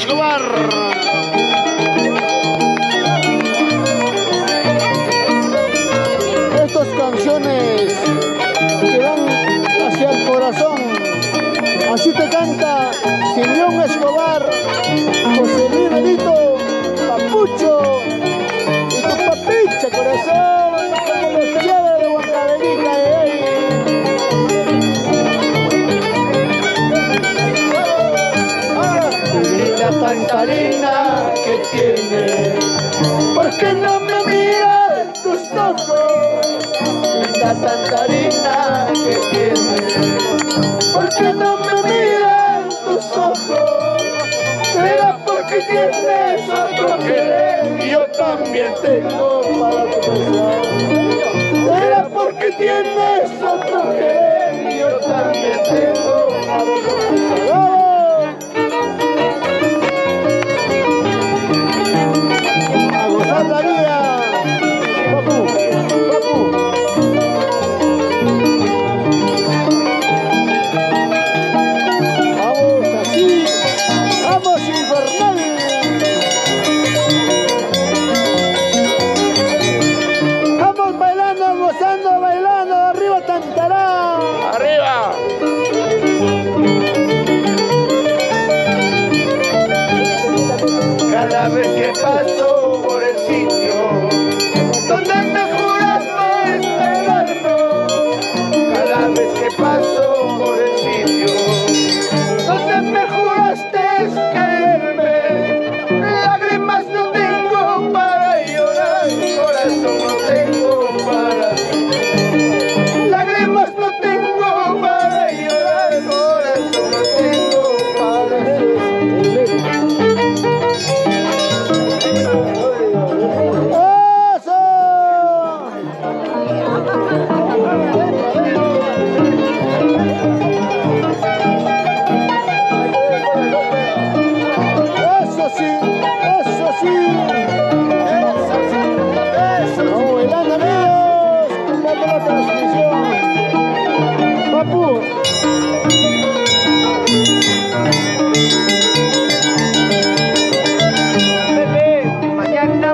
Escobar. Estas canciones que van hacia el corazón. Así te canta Simeón Escobar, José Luis Benito, Papucho y tu papicha, corazón. Somos los chéveres de Huancavelica, Linda tanta linda que tiene, ¿por qué no me miras tus ojos? Linda tanta linda que tiene, ¿por qué no me miras tus ojos? ¿Será porque tienes otro querer? Yo también tengo para confesar. ¿Será porque tienes otro querer? Yo también tengo para confesar. la vida, Papu, Papu. Vamos así, vamos infernal. Vamos bailando, gozando, bailando, arriba Tantará. Arriba. Cada vez que paso por el sitio donde me juraste esperarme, cada vez que paso por el sitio donde me juraste quererme, lágrimas no tengo para llorar, corazón no tengo para sufrir. Lágrimas no tengo para llorar, corazón no tengo para sufrir.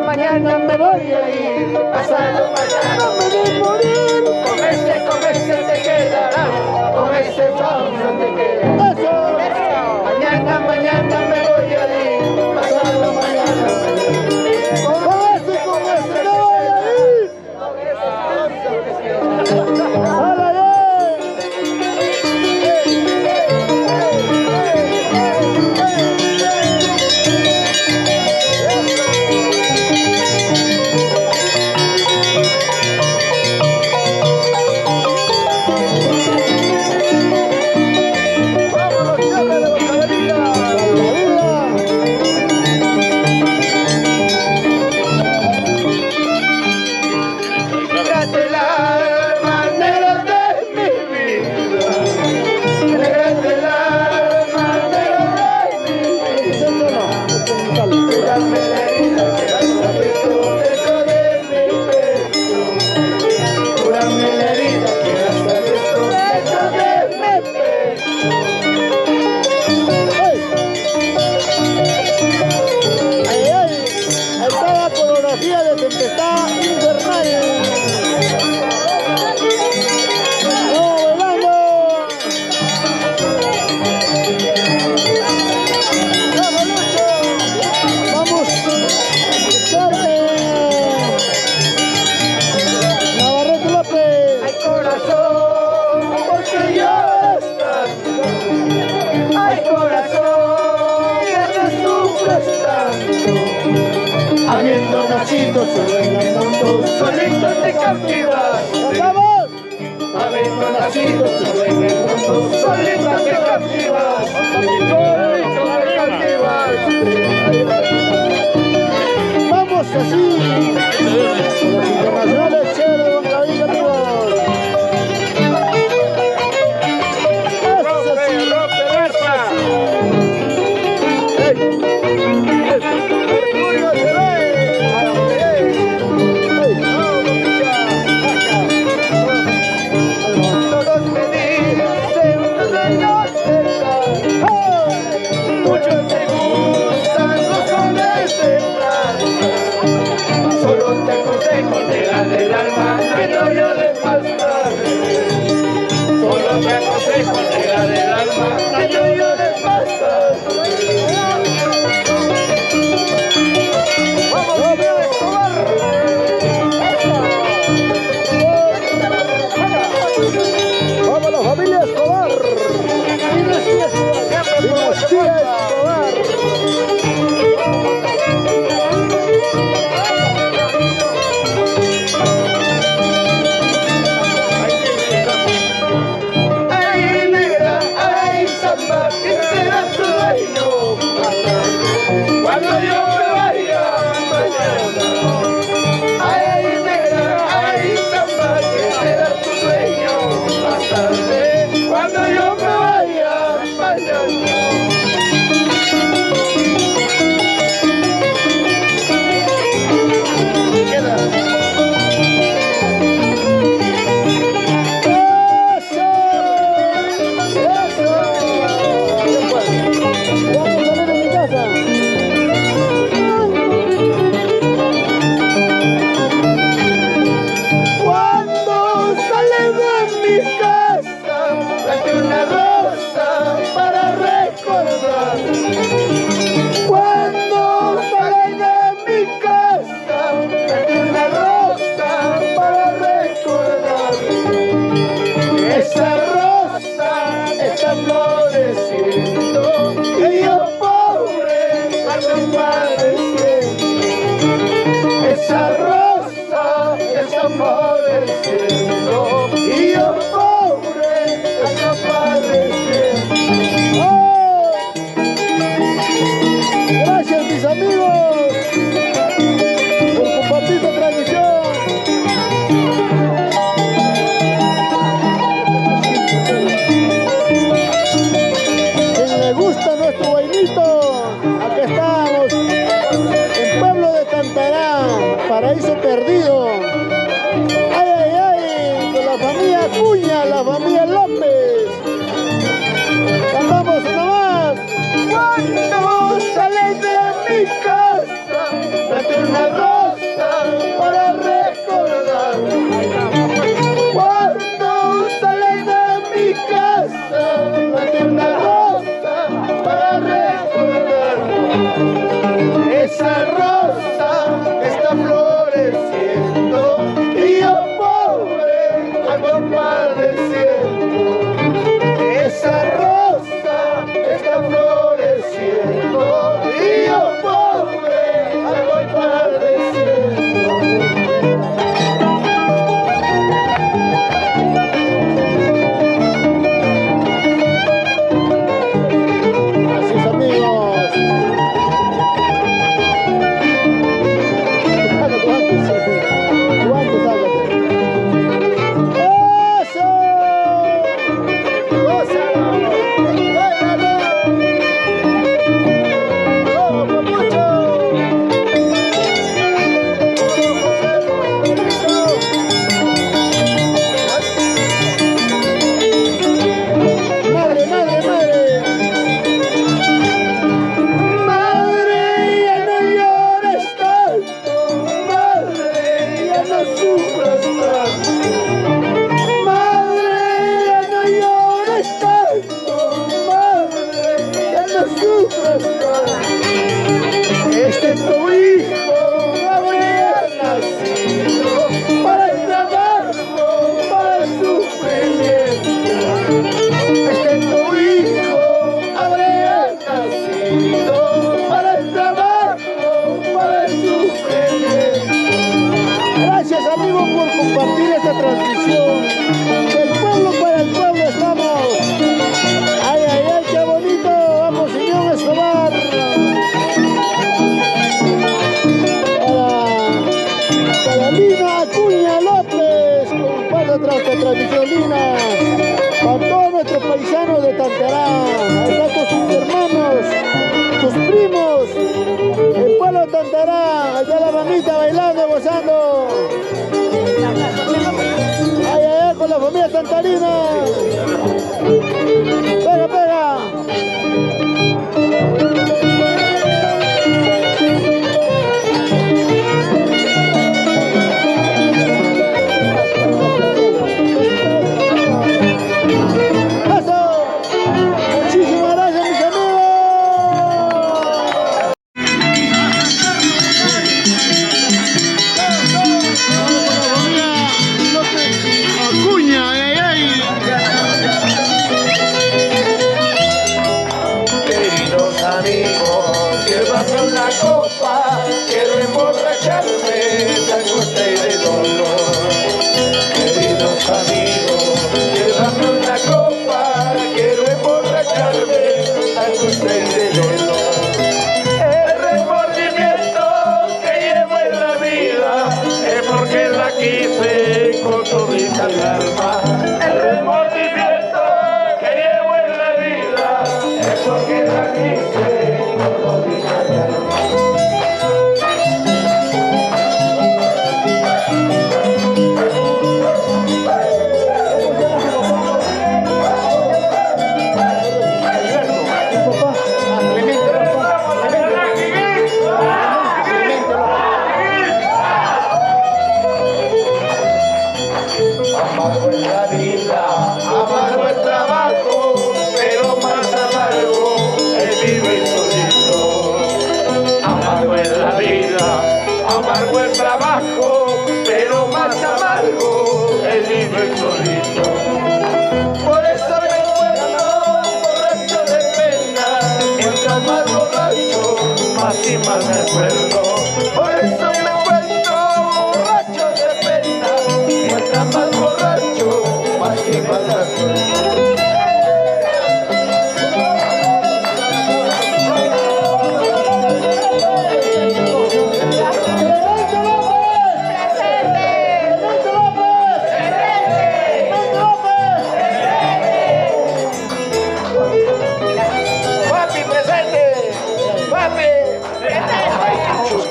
Mañana me voy a ir, pasado mañana me voy a morir. Con ese te quedarás, con ese no te quedarás. Mañana me voy a ir, pasado mañana me voy a ir. Con ese me voy a ir. De tempestad infernal. ¡Vamos bailando! ¡Vamos, Lucho! ¡Vamos! ¡Fuerte! Navarrete López. ¡Ay, corazón! Porque lloras tanto. ¡Ay, corazón! Que te sufres tanto. Habiendo nacido solo en el mundo, solito te cautivas. ¡Vamos! Habiendo nacido solo en el mundo, solito te cautivas. Solito te cautivas. Vamos así. Los internacionales chéveres de Huancavelica, amigos. Todos me dicen, no te será tu dueño más tarde. Cuando yo me vaya mañana, ay negra, ay samba, que será tu dueño más tarde. Cuando yo me vaya mañana. Paraíso perdido. Ay, ay, ay, con la familia Acuña, la familia López. Cantamos una más. Cuando sales de mi casa, date una rosa para recordar. Cuando sales de mi casa, date una rosa para recordar. Esa rosa está floreciendo y yo pobre ando padeciendo. Esa rosa está floreciendo y yo pobre ando padeciendo. Gracias, amigos. Este tu hijo habría nacido para el trabajo, para el sufrimiento. Este tu hijo habría nacido para el trabajo, para el sufrimiento. Gracias, amigos, por compartir esta transmisión. Del pueblo para el pueblo estamos. Ay, ay, ay, qué bonito. Vamos, señor Escobar. Para Lina Acuña López, comparte nuestra transmisión, Lina. Para todos nuestros paisanos de Tantará, allá con sus hermanos, sus primos, el pueblo de Tantará, allá la mamita bailando, gozando. Ay, ay, ay, con la familia tantarina. Pega, pega. usted de dolor. El remordimiento que llevo en la vida es porque la quise con todita el alma. El remordimiento que llevo en la vida es porque la quise con todita el alma. Amargo es la vida, amargo el trabajo, pero más amargo el vivir solito. Amargo es la vida, amargo el trabajo, pero más amargo el vivir solito. Por eso me encuentro borracho de pena, mientras más borracho, más y más me acuerdo. Por eso me encuentro borracho de pena, mientras más borracho, más y más me acuerdo.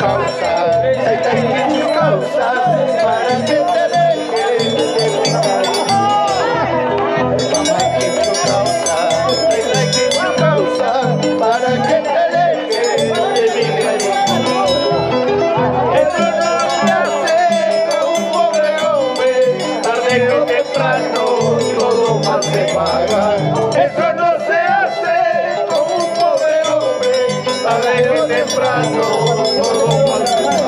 Para que te dejes de mi causa, para que te dejes de mi cariño. Eso no se hace con un pobre hombre, tarde o temprano todo mal se paga. Eso no se hace con un pobre hombre, tarde o temprano todo mal se paga.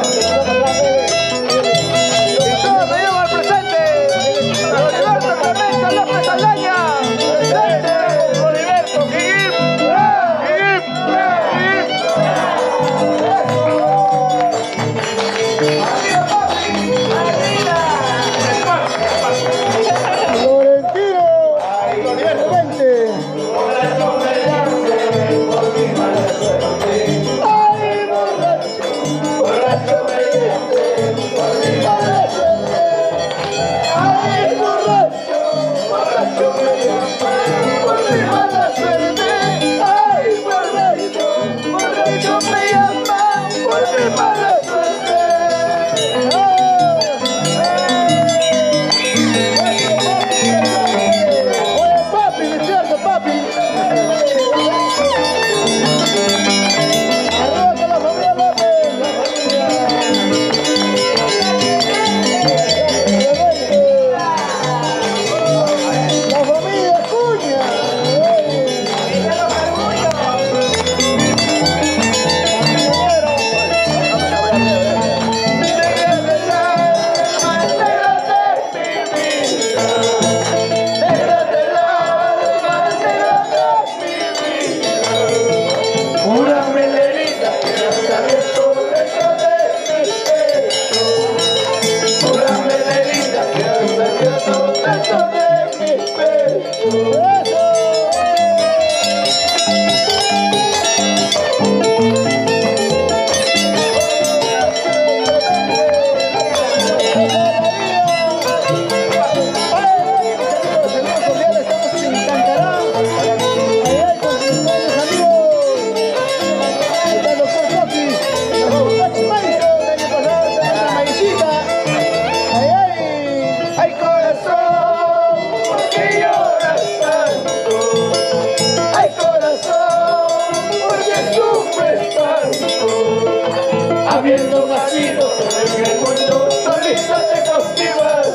Habiendo nacido en el mundo, solita te cautivas.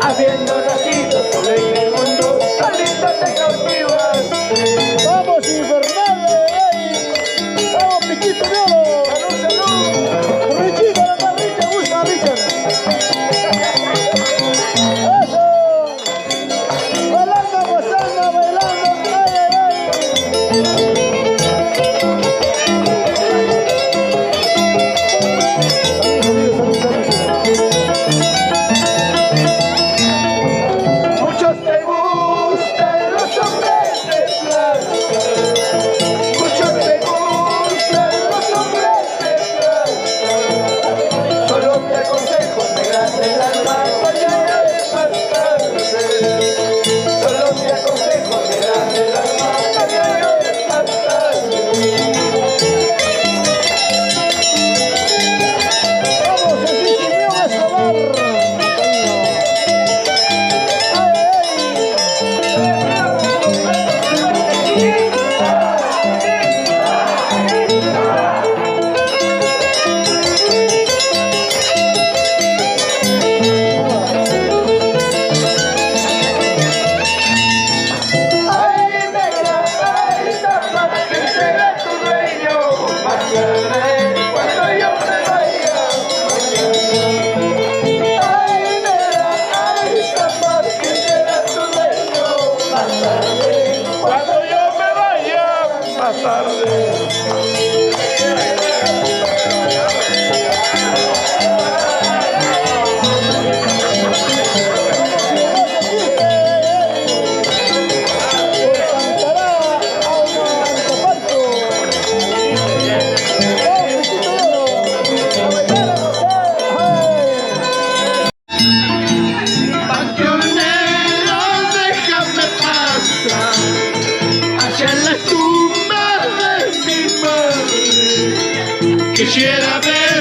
Habiendo nacido solo en el mundo, solita te cautivas. Vamos, Infernal, vamos, Piquito de Oro. Salud, salud. Richito, la barrita, ¿te gusta, Richard? Eso. Bailando, gozando, bailando. Ay, ay, ay. buenas tardes. Pionero, déjame pasar hacia la tumba de mi madre. Quisiera ver